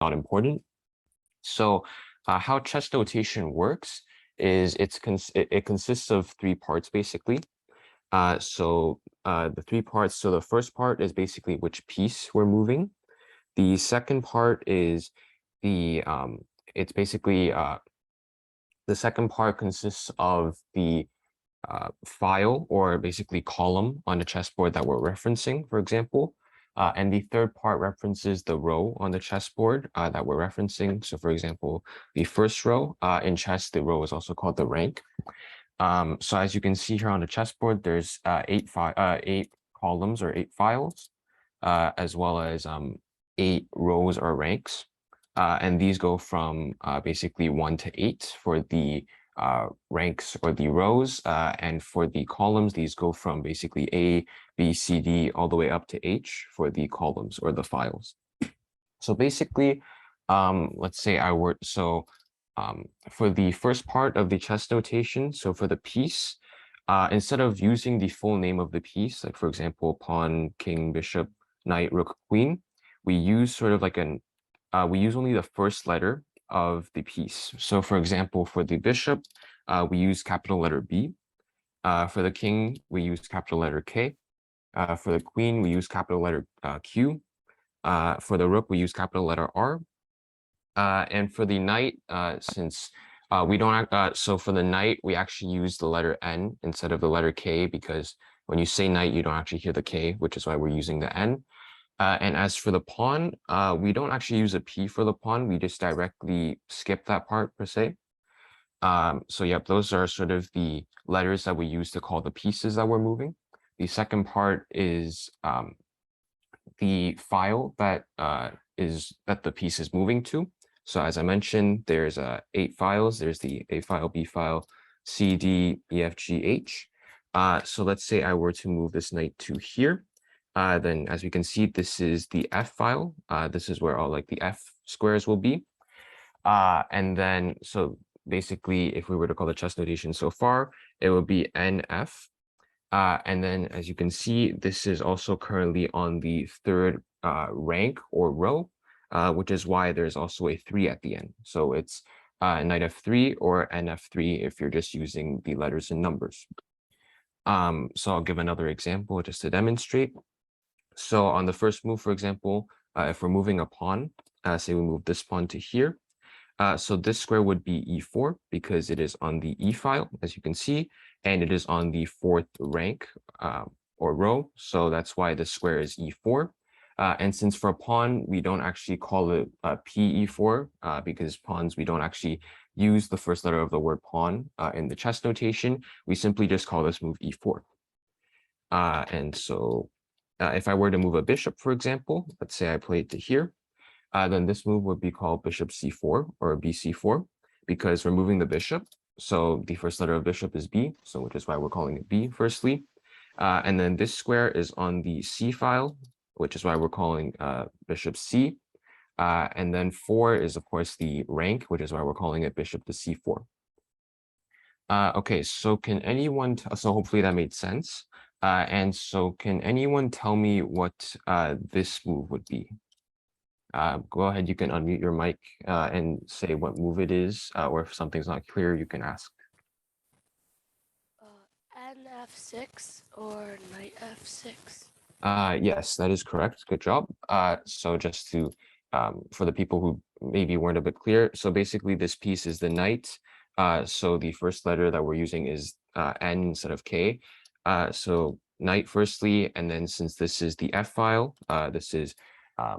not important. So how chess notation works is it consists of three parts basically. The three parts, so the first part is basically which piece we're moving. The second part is it's basically the second part consists of the file or basically column on the chessboard that we're referencing, for example. And the third part references the row on the chessboard that we're referencing. So for example, the first row in chess, the row is also called the rank. So as you can see here on the chessboard, there's eight columns or 8 files, as well as 8 rows or ranks. And these go from basically 1 to 8 for the ranks or the rows, and for the columns, these go from basically A, B, C, D, all the way up to H for the columns or the files. So basically, let's say for the first part of the chess notation, so for the piece, instead of using the full name of the piece, like for example, pawn, king, bishop, knight, rook, queen, we use sort of like we use only the first letter of the piece. So for example, for the bishop, we use capital letter B. For the king, we use capital letter K. For the queen, we use capital letter Q. For the rook, we use capital letter R. And for the knight, since we don't, so for the knight, we actually use the letter N instead of the letter K, because when you say knight, you don't actually hear the K, which is why we're using the N. And as for the pawn, we don't actually use a P for the pawn. We just directly skip that part per se. So yep, those are sort of the letters that we use to call the pieces that we're moving. The second part is the file that the piece is moving to. So as I mentioned, there's 8 files. There's the A file, B file, C, D, E, F, G, H. So let's say I were to move this knight to here. Then as we can see, this is the F file. This is where all like the F squares will be. And then, so basically, if we were to call the chess notation so far, it would be NF. And then as you can see, this is also currently on the third rank or row, which is why there's also a 3 at the end. So it's knight F3 or NF3 if you're just using the letters and numbers. So I'll give another example just to demonstrate. So on the first move, for example, if we're moving a pawn, say we move this pawn to here, so this square would be E4 because it is on the E file, as you can see, and it is on the 4th rank or row. So that's why the square is E4. And since for a pawn, we don't actually call it PE4 because pawns, we don't actually use the first letter of the word pawn in the chess notation. We simply just call this move E4. And so if I were to move a bishop, for example, let's say I play it to here, then this move would be called bishop c4 or bc4 because we're moving the bishop. So the first letter of bishop is B, so which is why we're calling it B firstly. And then this square is on the C file, which is why we're calling bishop C. And then 4 is, of course, the rank, which is why we're calling it bishop to C4. Okay, so can anyone, so hopefully that made sense. And so can anyone tell me what this move would be? Go ahead, you can unmute your mic and say what move it is, or if something's not clear, you can ask. NF6 or knight F6? Yes, that is correct. Good job. So just to, for the people who maybe weren't a bit clear, so basically this piece is the knight. So the first letter that we're using is N instead of K. So knight firstly, and then since this is the F file, this is,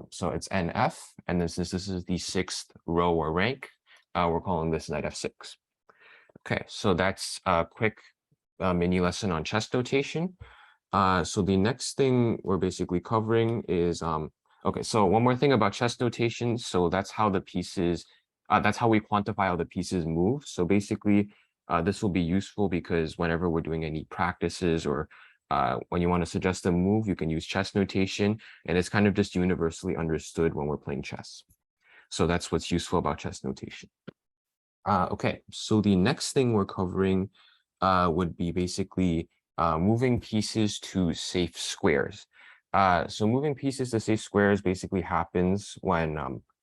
so it's NF, and then since this is the 6th row or rank, we're calling this knight F6. Okay, so that's a quick mini lesson on chess notation. So the next thing we're basically covering is, okay, so one more thing about chess notation. So that's how the pieces, that's how we quantify how the pieces move. So basically, this will be useful because whenever we're doing any practices or when you want to suggest a move, you can use chess notation, and it's kind of just universally understood when we're playing chess. So that's what's useful about chess notation. Okay, so the next thing we're covering would be basically moving pieces to safe squares. So moving pieces to safe squares basically happens when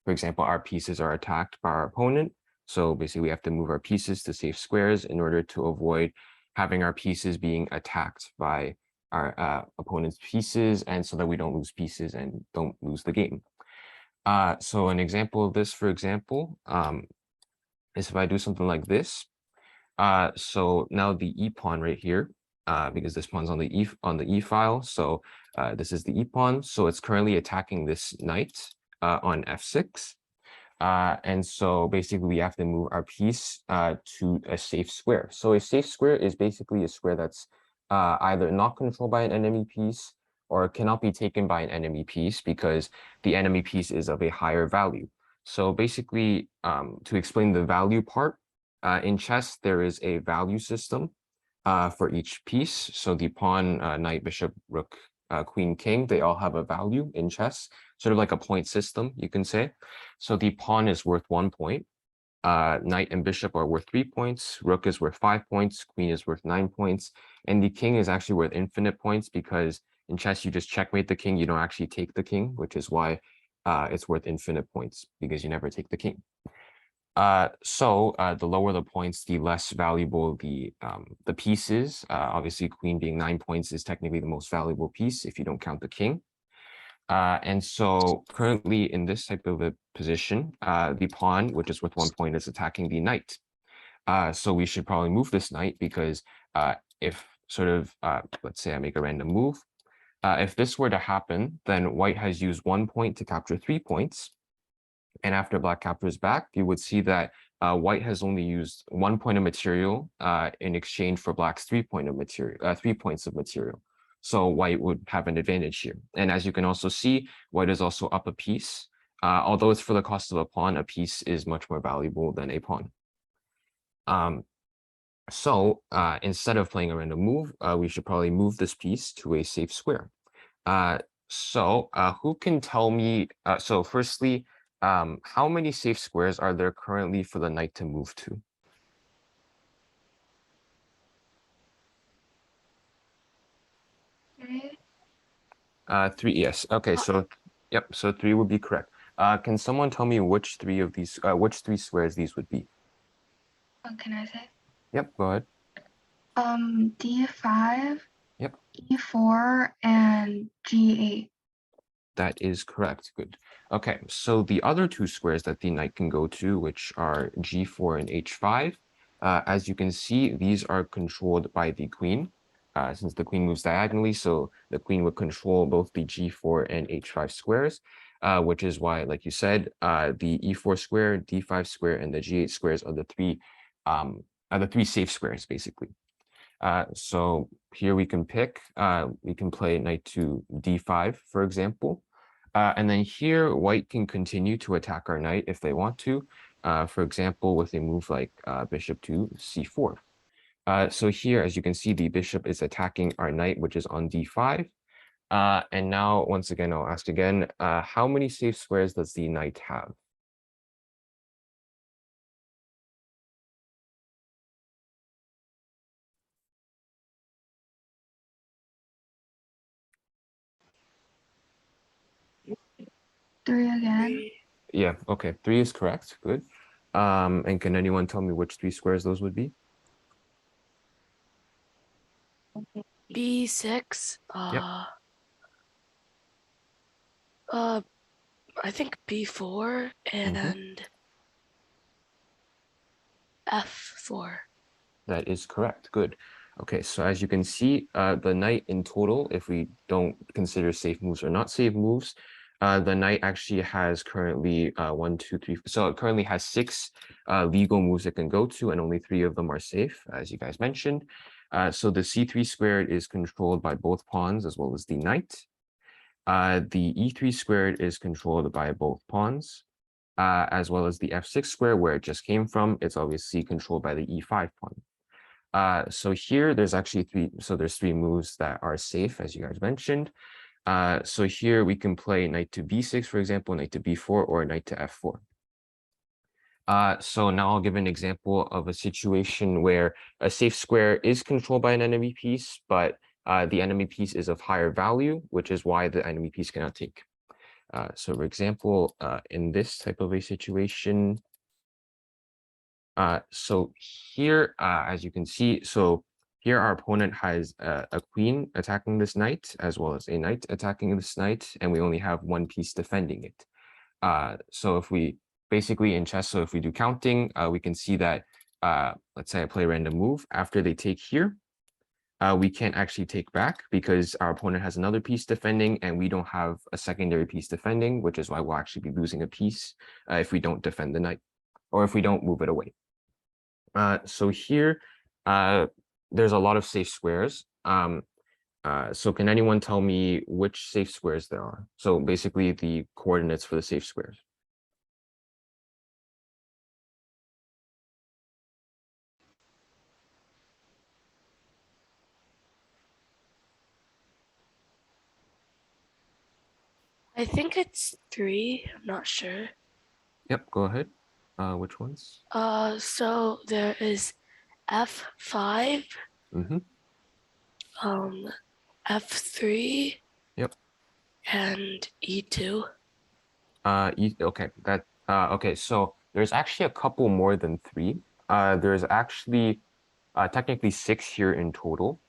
For example, our pieces are attacked by our opponent. So basically we have to move our pieces to safe squares in order to avoid having our pieces being attacked by our opponent's pieces, and so that we don't lose pieces and don't lose the game. So an example of this, for example, is if I do something like this. So now the E pawn right here, because this pawn's on the E file, so this is the E pawn, so it's currently attacking this knight on F6. And so basically we have to move our piece to a safe square. So a safe square is basically a square that's either not controlled by an enemy piece or cannot be taken by an enemy piece because the enemy piece is of a higher value. So basically, to explain the value part, in chess, there is a value system for each piece. So the pawn, knight, bishop, rook, queen, king, they all have a value in chess, sort of like a point system, you can say. So the pawn is worth 1 point. Knight and bishop are worth 3 points. Rook is worth 5 points. Queen is worth 9 points. And the king is actually worth infinite points because in chess, you just checkmate the king. You don't actually take the king, which is why it's worth infinite points because you never take the king. So the lower the points, the less valuable the pieces. Obviously, queen being 9 points is technically the most valuable piece if you don't count the king. And so currently in this type of a position, the pawn, which is worth 1 point, is attacking the knight. So we should probably move this knight because if sort of, let's say I make a random move, if this were to happen, then white has used 1 point to capture 3 points. And after black captures back, you would see that white has only used 1 point of material in exchange for black's 3 points of material. So white would have an advantage here. And as you can also see, white is also up a piece. Although it's for the cost of a pawn, a piece is much more valuable than a pawn. So instead of playing a random move, we should probably move this piece to a safe square. So who can tell me, so firstly, how many safe squares are there currently for the knight to move to? 3. 3, yes. Okay, so yep, so 3 would be correct. Can someone tell me which 3 of these, which 3 squares these would be? What can I say? Yep, go ahead. D5, Yep, E4, and G8. that is correct. Good. Okay, so the other 2 squares that the knight can go to, which are G4 and H5, as you can see, these are controlled by the queen. Since the queen moves diagonally, so the queen would control both the G4 and H5 squares, which is why, like you said, the E4 square, D5 square, and the G8 squares are the three safe squares, basically. So here we can pick, we can play knight to D5, for example. And then here, white can continue to attack our knight if they want to, for example, with a move like bishop to C4. So here, as you can see, the bishop is attacking our knight, which is on D5. And now, once again, I'll ask again, how many safe squares does the knight have? Three again. 3. Yeah, okay, 3 is correct. Good. And can anyone tell me which 3 squares those would be? B6. Yep. I think B4 and F4. That is correct. Good. Okay, so as you can see, the knight in total, if we don't consider safe moves or not safe moves, the knight actually has currently 1, 2, 3. So it currently has 6 legal moves it can go to, and only 3 of them are safe, as you guys mentioned. So the C3 squared is controlled by both pawns as well as the knight. The E3 squared is controlled by both pawns, as well as the F6 square, where it just came from. It's obviously controlled by the E5 pawn. So here there's actually 3, so there's 3 moves that are safe, as you guys mentioned. So here we can play knight to B6, for example, knight to B4, or knight to F4. So now I'll give an example of a situation where a safe square is controlled by an enemy piece, but the enemy piece is of higher value, which is why the enemy piece cannot take. So for example, in this type of a situation, so here, as you can see, so here our opponent has a queen attacking this knight, as well as a knight attacking this knight, and we only have one piece defending it. So if we basically in chess, so if we do counting, we can see that, let's say I play a random move, after they take here, we can't actually take back because our opponent has another piece defending and we don't have a secondary piece defending, which is why we'll actually be losing a piece if we don't defend the knight or if we don't move it away. So here, there's a lot of safe squares. So can anyone tell me which safe squares there are? So basically the coordinates for the safe squares. I think it's 3. I'm not sure. Yep, go ahead. Which ones? So there is F5, Mm-hmm. F3. Yep. And E2. Okay, okay, so there's actually a couple more than 3. There's actually technically 6 here in total.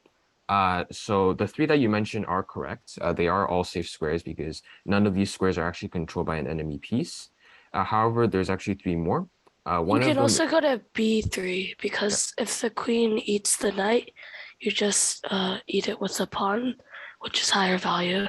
So the 3 that you mentioned are correct. They are all safe squares because none of these squares are actually controlled by an enemy piece. However, there's actually 3 more. One You of can them, also go to B3 because if the queen eats the knight, you just eat it with a pawn, which is higher value.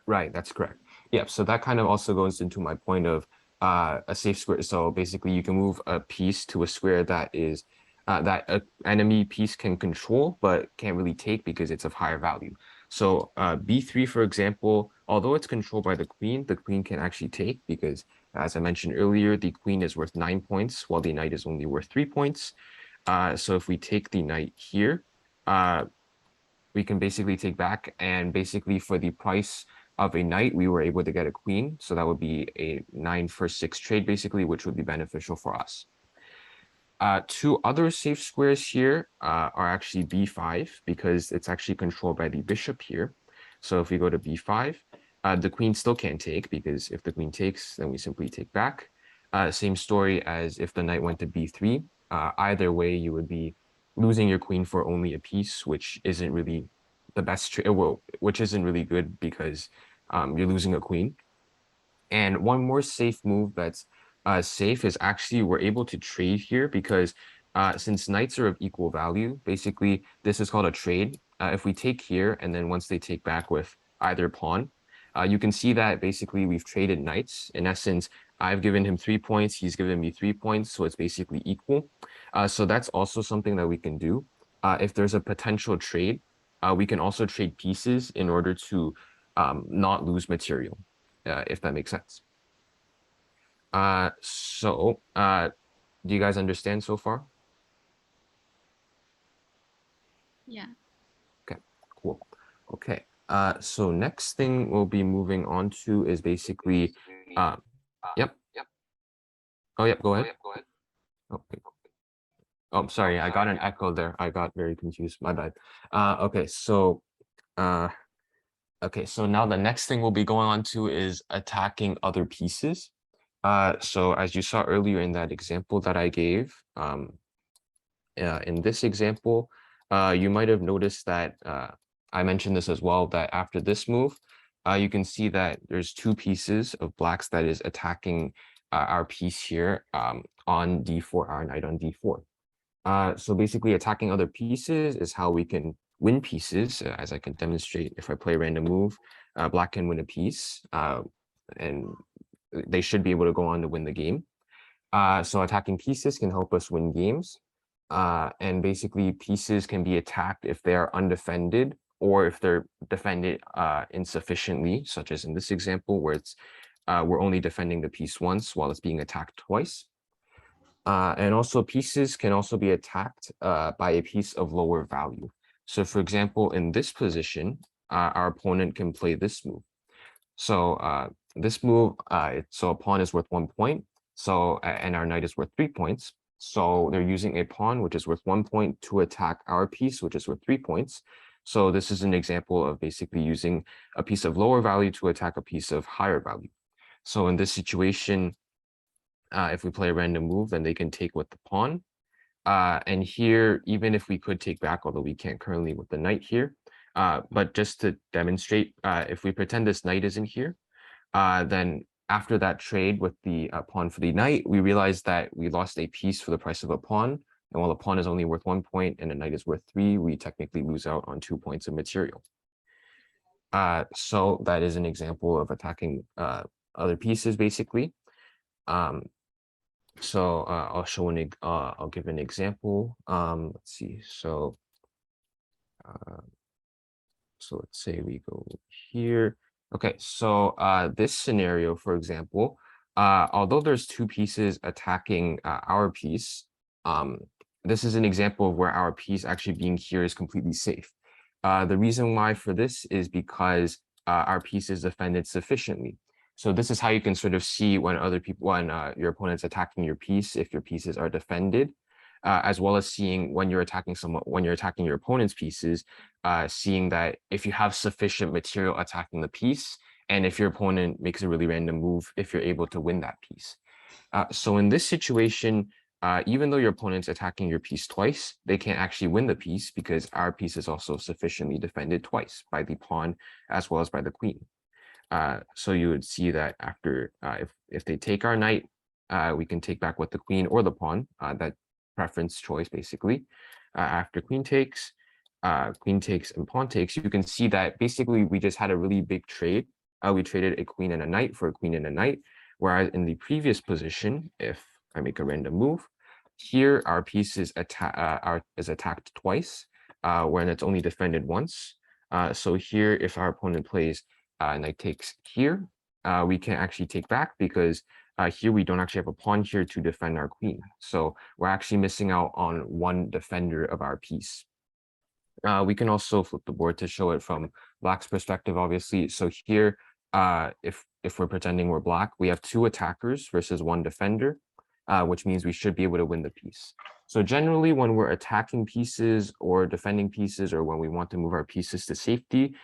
right, that's correct. Yeah, so that kind of also goes into my point of a safe square. So basically you can move a piece to a square that is that an enemy piece can control but can't really take because it's of higher value. So B3, for example, although it's controlled by the queen can actually take because, as I mentioned earlier, the queen is worth 9 points while the knight is only worth 3 points. So if we take the knight here, we can basically take back, and basically for the price of a knight, we were able to get a queen. So that would be a 9 for 6 trade, basically, which would be beneficial for us. 2 other safe squares here are actually B5 because it's actually controlled by the bishop here. So if we go to B5, the queen still can't take because if the queen takes, then we simply take back. Same story as if the knight went to B3. Either way, you would be losing your queen for only a piece, which isn't really the best trade, well, which isn't really good because you're losing a queen. And one more safe move that's safe is actually we're able to trade here because since knights are of equal value, basically this is called a trade. If we take here and then once they take back with either pawn, you can see that basically we've traded knights. In essence, I've given him 3 points, he's given me 3 points, so it's basically equal. So that's also something that we can do. If there's a potential trade, we can also trade pieces in order to not lose material. If that makes sense. Do you guys understand so far? Yeah. Okay, cool. Okay, so next thing we'll be moving on to is basically, yep. Oh, yep, go ahead. Okay. Oh, sorry, I got an echo there. I got very confused, my bad. Okay, so now the next thing we'll be going on to is attacking other pieces. So as you saw earlier in that example that I gave, in this example, you might have noticed that I mentioned this as well, that after this move, you can see that there's 2 pieces of blacks that is attacking our piece here on D4, our knight on D4. So basically attacking other pieces is how we can win pieces, as I can demonstrate. If I play a random move, black can win a piece, and they should be able to go on to win the game. So attacking pieces can help us win games. And basically pieces can be attacked if they are undefended or if they're defended insufficiently, such as in this example where it's we're only defending the piece once while it's being attacked twice. And also pieces can also be attacked by a piece of lower value. So for example, in this position, our opponent can play this move. So this move, so a pawn is worth 1 point. So, and our knight is worth 3 points. So they're using a pawn, which is worth 1 point, to attack our piece, which is worth 3 points. So this is an example of basically using a piece of lower value to attack a piece of higher value. So in this situation, if we play a random move, then they can take with the pawn. And here, even if we could take back, although we can't currently with the knight here, but just to demonstrate, if we pretend this knight isn't here, then after that trade with the pawn for the knight, we realized that we lost a piece for the price of a pawn. And while a pawn is only worth 1 point and a knight is worth 3, we technically lose out on 2 points of material. So that is an example of attacking other pieces, basically. So I'll show I'll give an example. Let's see. So let's say we go here. Okay, so this scenario, for example, although there's 2 pieces attacking our piece, this is an example of where our piece actually being here is completely safe. The reason why for this is because our piece is defended sufficiently. So this is how you can sort of see when your opponent's attacking your piece, if your pieces are defended, as well as seeing when you're attacking your opponent's pieces, seeing that if you have sufficient material attacking the piece, and if your opponent makes a really random move, if you're able to win that piece. So in this situation, even though your opponent's attacking your piece twice, they can't actually win the piece because our piece is also sufficiently defended twice by the pawn as well as by the queen. So you would see that after, if they take our knight, we can take back with the queen or the pawn, that preference choice basically. After queen takes and pawn takes, you can see that basically we just had a really big trade. We traded a queen and a knight for a queen and a knight, whereas in the previous position, if I make a random move, here our piece is attacked twice, when it's only defended once. So here, if our opponent plays knight takes here, we can actually take back because here we don't actually have a pawn here to defend our queen. So we're actually missing out on one defender of our piece. We can also flip the board to show it from black's perspective, obviously. So here, if we're pretending we're black, we have 2 attackers versus 1 defender, which means we should be able to win the piece. So generally, when we're attacking pieces or defending pieces, or when we want to move our pieces to safety,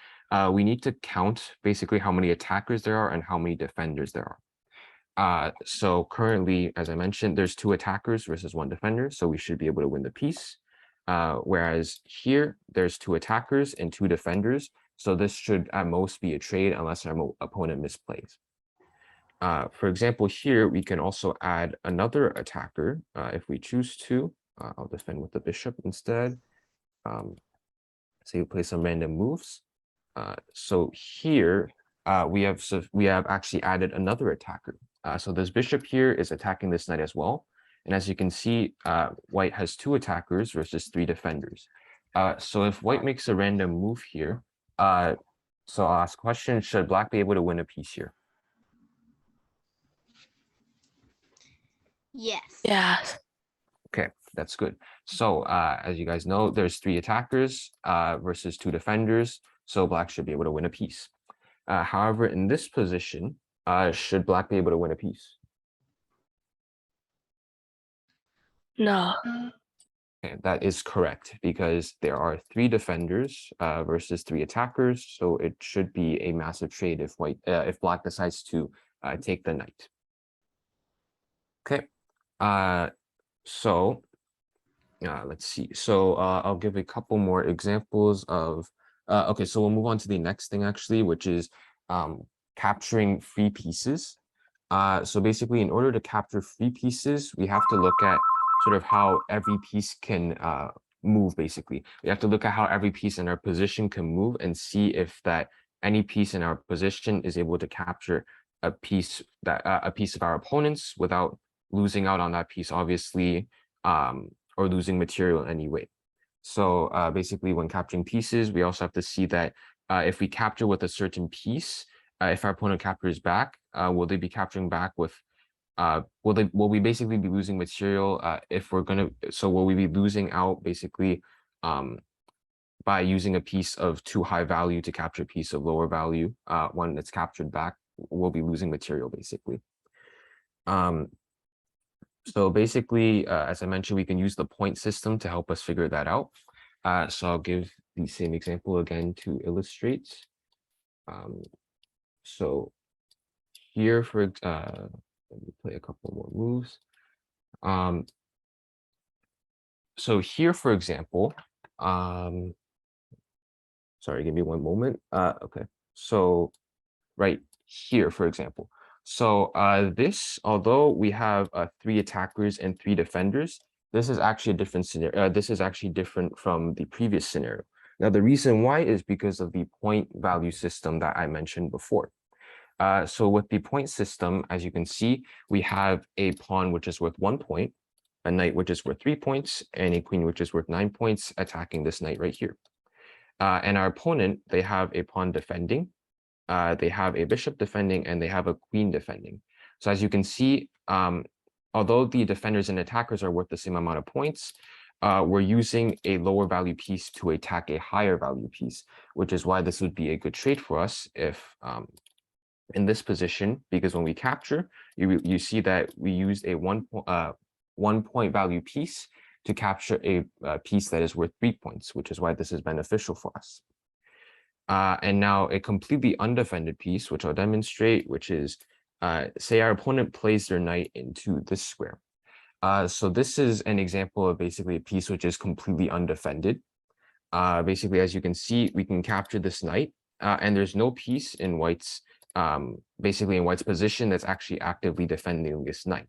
we need to count basically how many attackers there are and how many defenders there are. So currently, as I mentioned, there's 2 attackers versus 1 defender, so we should be able to win the piece. Whereas here, there's 2 attackers and 2 defenders, so this should at most be a trade unless our opponent misplays. For example, here we can also add another attacker if we choose to. I'll defend with the bishop instead. Say we play some random moves. So here we have actually added another attacker. So this bishop here is attacking this knight as well. And as you can see, white has 2 attackers versus 3 defenders. So if white makes a random move here, so I'll ask a question, should black be able to win a piece here? Yes. Yeah. Okay, that's good. So as you guys know, there's 3 attackers versus 2 defenders, so black should be able to win a piece. However, in this position, should black be able to win a piece? No. Okay, that is correct because there are 3 defenders versus 3 attackers, so it should be a massive trade if black decides to take the knight. Okay, so let's see. So I'll give a couple more examples of. Okay, so we'll move on to the next thing actually, which is capturing free pieces. So basically, in order to capture free pieces, we have to look at sort of how every piece can move. Basically, we have to look at how every piece in our position can move and see if that any piece in our position is able to capture a piece of our opponent's without losing out on that piece, obviously, or losing material in any way. So basically, when capturing pieces, we also have to see that if we capture with a certain piece, if our opponent captures back, will they be capturing back with? Will we basically be losing material if we're gonna? So will we be losing out basically by using a piece of too high value to capture a piece of lower value? When it's captured back, we'll be losing material basically. So basically, as I mentioned, we can use the point system to help us figure that out. So I'll give the same example again to illustrate. So here let me play a couple more moves. So here, for example, sorry, give me one moment. Okay, so right here, for example. So this, although we have 3 attackers and 3 defenders, this is actually a different scenario. This is actually different from the previous scenario. Now, the reason why is because of the point value system that I mentioned before. So with the point system, as you can see, we have a pawn which is worth 1 point, a knight which is worth 3 points, and a queen which is worth 9 points attacking this knight right here. And our opponent, they have a pawn defending, they have a bishop defending, and they have a queen defending. So as you can see, although the defenders and attackers are worth the same amount of points, we're using a lower value piece to attack a higher value piece, which is why this would be a good trade for us if in this position, because when we capture, you see that we used a 1 point value piece to capture a piece that is worth 3 points, which is why this is beneficial for us. And now a completely undefended piece, which I'll demonstrate, which is, say our opponent plays their knight into this square. So this is an example of basically a piece which is completely undefended. Basically, as you can see, we can capture this knight, and there's no piece in white's, basically in white's position that's actually actively defending this knight.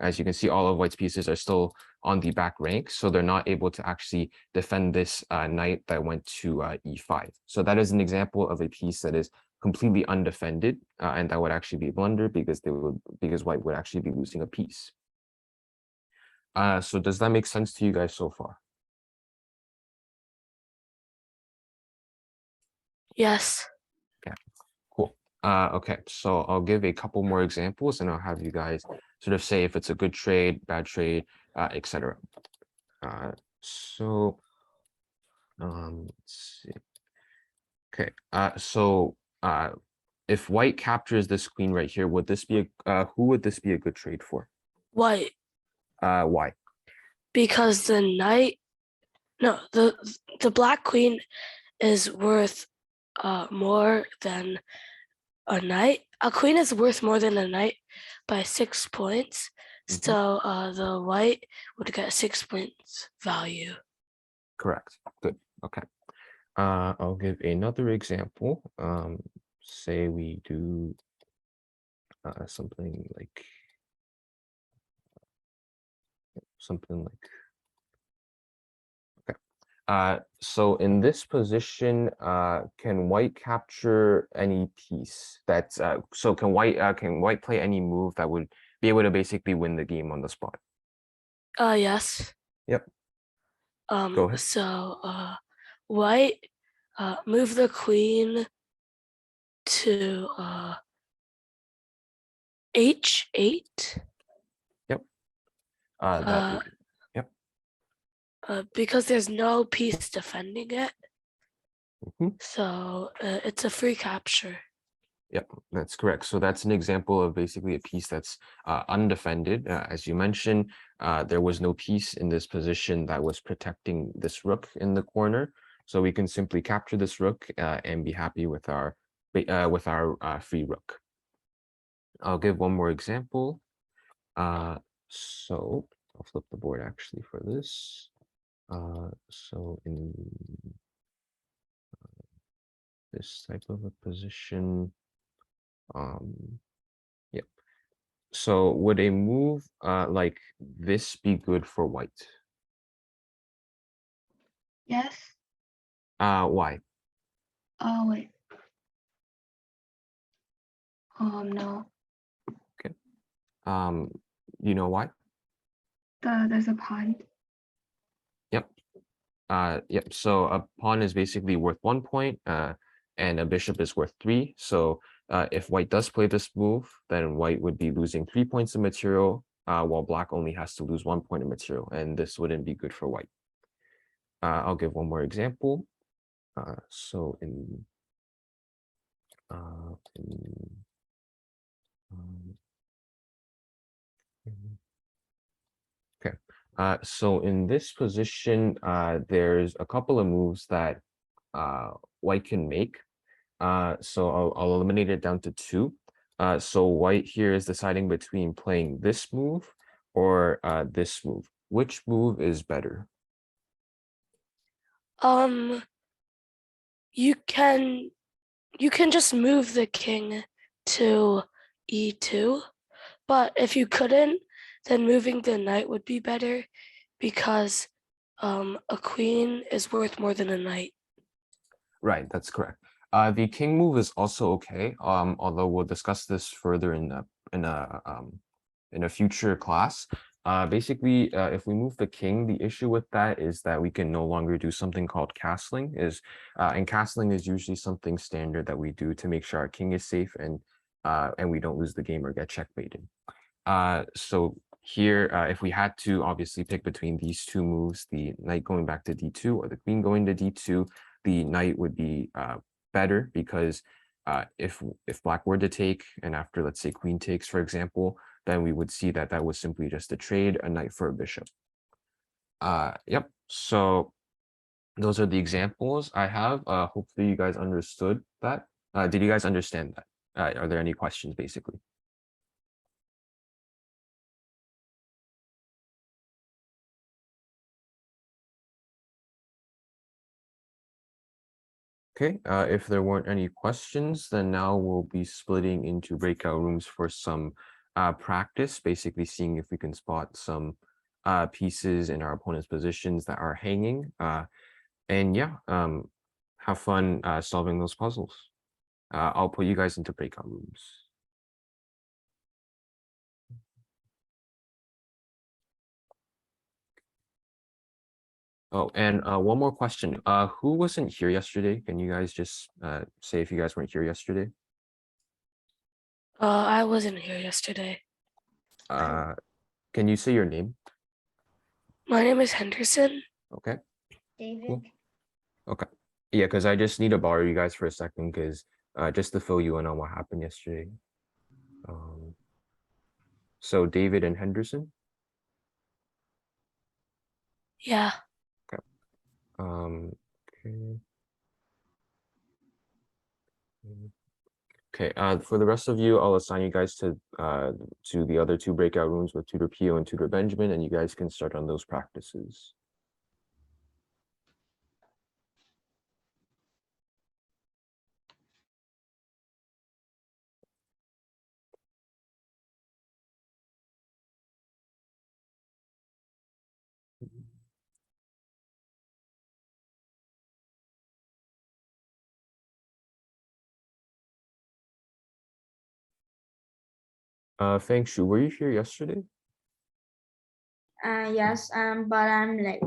As you can see, all of white's pieces are still on the back rank, so they're not able to actually defend this knight that went to e5. So that is an example of a piece that is completely undefended, and that would actually be a blunder because white would actually be losing a piece. So does that make sense to you guys so far? Yes. Okay, cool. Okay, so I'll give a couple more examples and I'll have you guys sort of say if it's a good trade, bad trade, etc. So let's see. Okay, so if white captures this queen right here, would this be who would this be a good trade for? White. Why? Because the knight, no, the black queen is worth more than a knight. A queen is worth more than a knight by 6 points. Mhm. So the white would get 6 points value. Correct. Good. Okay. I'll give another example. Say we do something like okay. So in this position, can white capture any piece that's so can white play any move that would be able to basically win the game on the spot? Yes. Yep. Go ahead. So white move the queen to h8. Yep. Yep. Because there's no piece defending it. Mhm. So it's a free capture. Yep, that's correct. So that's an example of basically a piece that's undefended. As you mentioned, there was no piece in this position that was protecting this rook in the corner. So we can simply capture this rook and be happy with our free rook. I'll give one more example. So I'll flip the board actually for this. So in this type of a position, yep. So would a move like this be good for white? Yes. Why? Oh, wait. No. You know why? There's a pawn. Yep. Yep. So a pawn is basically worth 1 point, and a bishop is worth 3. So if white does play this move, then white would be losing 3 points of material, while black only has to lose 1 point of material, and this wouldn't be good for white. I'll give one more example. So in okay. So in this position, there's a couple of moves that white can make. So I'll eliminate it down to 2. So white here is deciding between playing this move or this move. Which move is better? You can just move the king to e2, but if you couldn't, then moving the knight would be better because a queen is worth more than a knight. Right, that's correct. The king move is also okay. Although we'll discuss this further in a future class. Basically, if we move the king, the issue with that is that we can no longer do something called castling. And castling is usually something standard that we do to make sure our king is safe and we don't lose the game or get checkmated. So here, if we had to obviously pick between these two moves, the knight going back to d2 or the queen going to d2, the knight would be better because if black were to take and after, let's say, queen takes, for example, then we would see that that was simply just a trade, a knight for a bishop. Yep. So those are the examples I have. Hopefully you guys understood that. Did you guys understand that? Are there any questions, basically? Okay, if there weren't any questions, then now we'll be splitting into breakout rooms for some practice, basically seeing if we can spot some pieces in our opponent's positions that are hanging. And yeah, have fun solving those puzzles. I'll put you guys into breakout rooms. Oh, and one more question. Who wasn't here yesterday? Can you guys just say if you guys weren't here yesterday? I wasn't here yesterday. Can you say your name? My name is Henderson. Okay. David. Cool. Okay. Yeah, because I just need to borrow you guys for a second because just to fill you in on what happened yesterday. So David and Henderson. Yeah. Okay. Okay. Okay. For the rest of you, I'll assign you guys to the other two breakout rooms with Tutor Pio and Tutor Benjamin, and you guys can start on those practices. Feng Shu, were you here yesterday? Yes, but I'm late.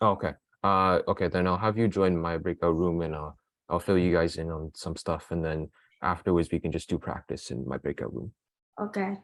Oh, okay. Okay, then I'll have you join my breakout room and I'll fill you guys in on some stuff, and then afterwards we can just do practice in my breakout room. Okay.